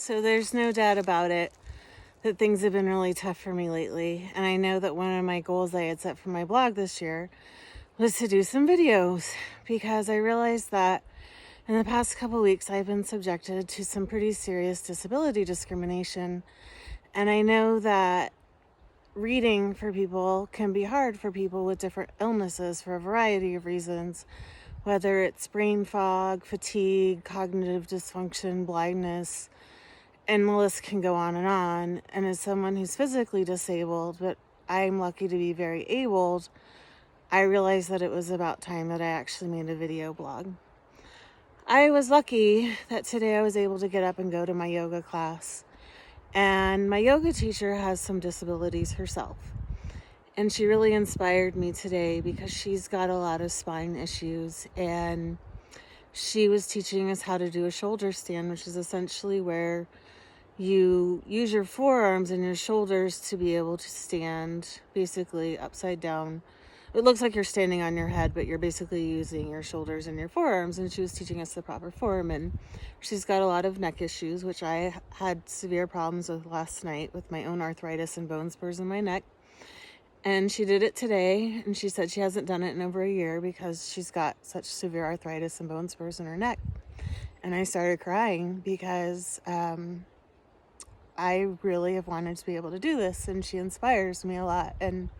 So there's no doubt about it that things have been really tough for me lately. And I know that one of my goals I had set for my blog this year was to do some videos, because I realized that in the past couple weeks I've been subjected to some pretty serious disability discrimination. And I know that reading for people can be hard for people with different illnesses for a variety of reasons, whether it's brain fog, fatigue, cognitive dysfunction, blindness, and the list can go on and on. And as someone who's physically disabled, but I'm lucky to be very abled, I realized that it was about time that I actually made a video blog. I was lucky that today I was able to get up and go to my yoga class. And my yoga teacher has some disabilities herself. And she really inspired me today because she's got a lot of spine issues. And she was teaching us how to do a shoulder stand, which is essentially where you use your forearms and your shoulders to be able to stand basically upside down. It looks like you're standing on your head, but you're basically using your shoulders and your forearms. And she was teaching us the proper form. And she's got a lot of neck issues, which I had severe problems with last night with my own arthritis and bone spurs in my neck. And she did it today. And she said she hasn't done it in over a year because she's got such severe arthritis and bone spurs in her neck. And I started crying because I really have wanted to be able to do this. And she inspires me a lot. And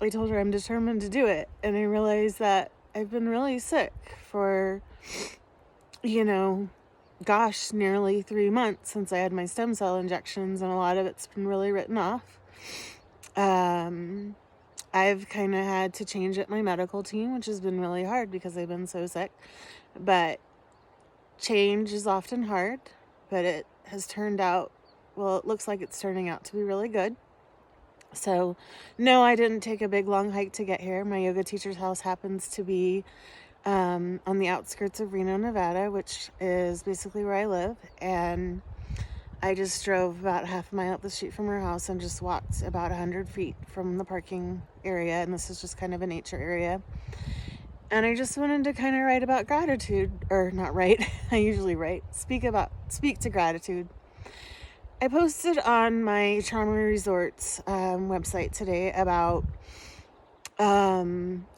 I told her I'm determined to do it. And I realized that I've been really sick for, nearly 3 months since I had my stem cell injections, and a lot of it's been really written off. I've kind of had to change up my medical team, which has been really hard because I've been so sick. But change is often hard, but it has turned out, it looks like it's turning out to be really good. So, no, I didn't take a big long hike to get here. My yoga teacher's house happens to be on the outskirts of Reno, Nevada, which is basically where I live. And I just drove about half a mile up the street from her house and just walked about 100 feet from the parking area. And this is just kind of a nature area. And I just wanted to kind of write about gratitude, or not write, I usually write, speak to gratitude. I posted on my Charmer Resorts website today about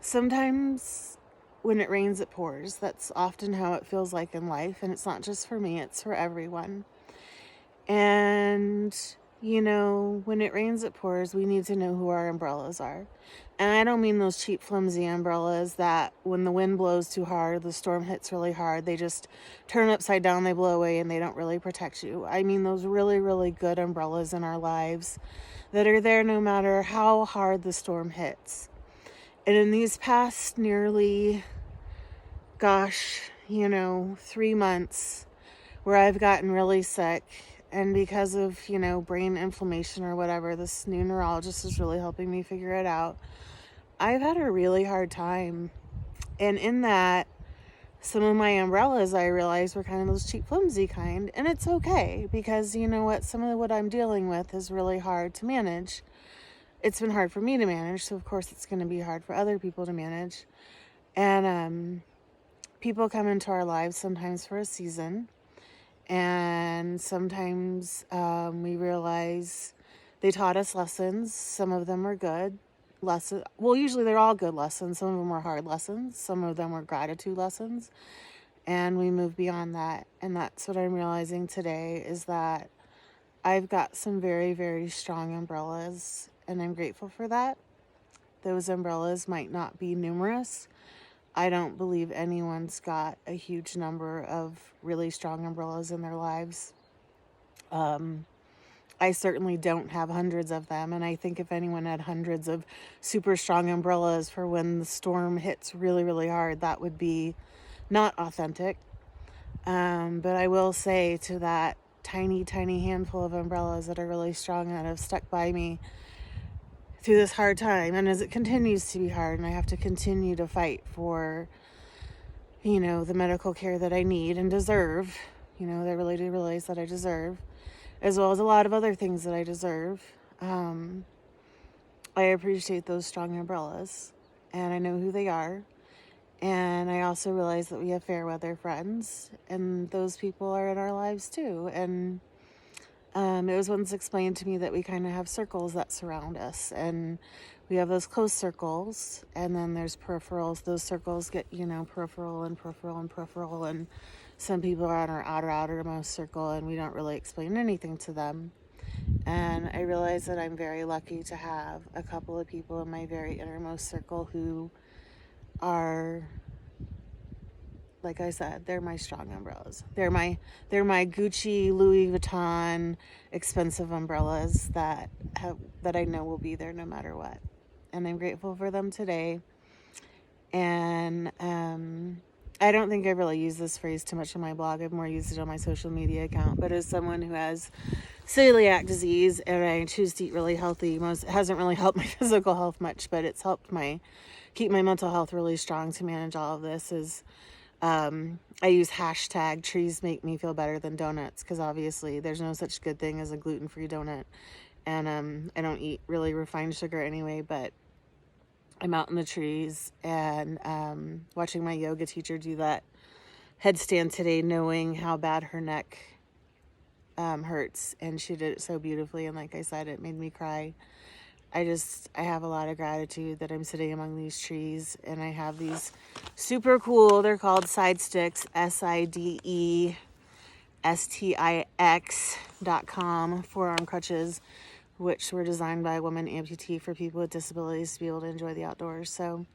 sometimes when it rains, it pours. That's often how it feels like in life. And it's not just for me, it's for everyone. And, when it rains, it pours, we need to know who our umbrellas are. And I don't mean those cheap, flimsy umbrellas that when the wind blows too hard, the storm hits really hard, they just turn upside down, they blow away, and they don't really protect you. I mean those really, really good umbrellas in our lives that are there no matter how hard the storm hits. And in these past nearly, 3 months where I've gotten really sick, and because of, brain inflammation or whatever, this new neurologist is really helping me figure it out. I've had a really hard time. And in that, some of my umbrellas I realized were kind of those cheap, flimsy kind. And it's okay because, some of what I'm dealing with is really hard to manage. It's been hard for me to manage, so of course it's going to be hard for other people to manage. And people come into our lives sometimes for a season. And sometimes we realize they taught us lessons. Some of them are good lessons. Well, usually they're all good lessons. Some of them were hard lessons. Some of them were gratitude lessons. And we move beyond that. And that's what I'm realizing today, is that I've got some very, very strong umbrellas. And I'm grateful for that. Those umbrellas might not be numerous. I don't believe anyone's got a huge number of really strong umbrellas in their lives. I certainly don't have hundreds of them. And I think if anyone had hundreds of super strong umbrellas for when the storm hits really, really hard, that would be not authentic. But I will say, to that tiny, tiny handful of umbrellas that are really strong that have stuck by me through this hard time, and as it continues to be hard, and I have to continue to fight for, the medical care that I need and deserve, that I really do realize that I deserve, as well as a lot of other things that I deserve. I appreciate those strong umbrellas, and I know who they are, And I also realize that we have fair weather friends, and those people are in our lives too. And it was once explained to me that we kind of have circles that surround us, and we have those close circles, and then there's peripherals. Those circles get, peripheral and peripheral and peripheral, and some people are on our outermost circle, and we don't really explain anything to them. And I realize that I'm very lucky to have a couple of people in my very innermost circle who are, like I said, they're my strong umbrellas. They're my Gucci, Louis Vuitton, expensive umbrellas that I know will be there no matter what. And I'm grateful for them today. And I don't think I really use this phrase too much on my blog. I've more used it on my social media account. But as someone who has celiac disease and I choose to eat really healthy, it hasn't really helped my physical health much, but it's helped keep my mental health really strong to manage all of this. I use hashtag trees make me feel better than donuts, because obviously there's no such good thing as a gluten-free donut. And I don't eat really refined sugar anyway, but I'm out in the trees and watching my yoga teacher do that headstand today, knowing how bad her neck hurts, and she did it so beautifully. And like I said, it made me cry. I have a lot of gratitude that I'm sitting among these trees, and I have these super cool, they're called side sticks, SIDESTIX.com forearm crutches, which were designed by a woman amputee for people with disabilities to be able to enjoy the outdoors. So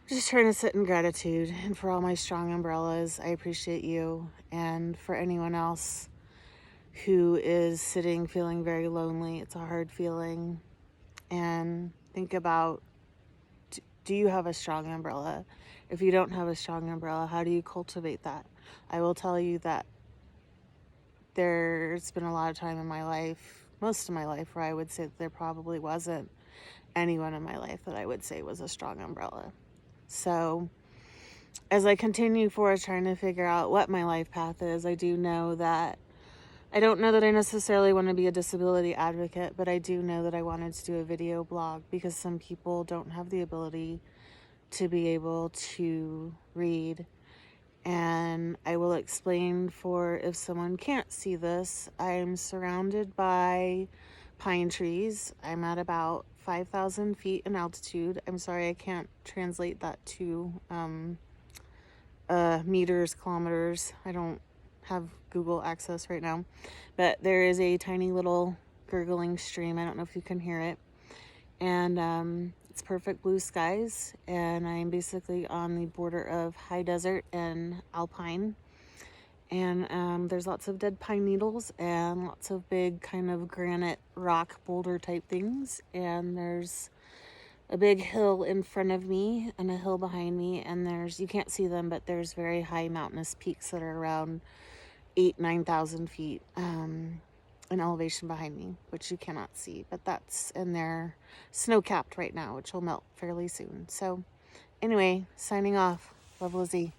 just trying to sit in gratitude. And for all my strong umbrellas, I appreciate you. And for anyone else who is sitting feeling very lonely, it's a hard feeling. And think about, do you have a strong umbrella? If you don't have a strong umbrella, how do you cultivate that? I will tell you that there's been a lot of time in my life, most of my life, where I would say that there probably wasn't anyone in my life that I would say was a strong umbrella. So as I continue forward trying to figure out what my life path is, I don't know that I necessarily want to be a disability advocate, but I do know that I wanted to do a video blog because some people don't have the ability to be able to read. And I will explain, for if someone can't see this, I'm surrounded by pine trees. I'm at about 5,000 feet in altitude. I'm sorry, I can't translate that to meters, kilometers. I don't have Google access right now, but there is a tiny little gurgling stream. I don't know if you can hear it. And it's perfect blue skies, and I'm basically on the border of high desert and alpine. And there's lots of dead pine needles and lots of big kind of granite rock boulder type things. And there's a big hill in front of me and a hill behind me, and you can't see them, but there's very high mountainous peaks that are around 9,000 feet in elevation behind me, which you cannot see, but they're snow capped right now, which will melt fairly soon. So anyway, signing off. Love, Lizzie.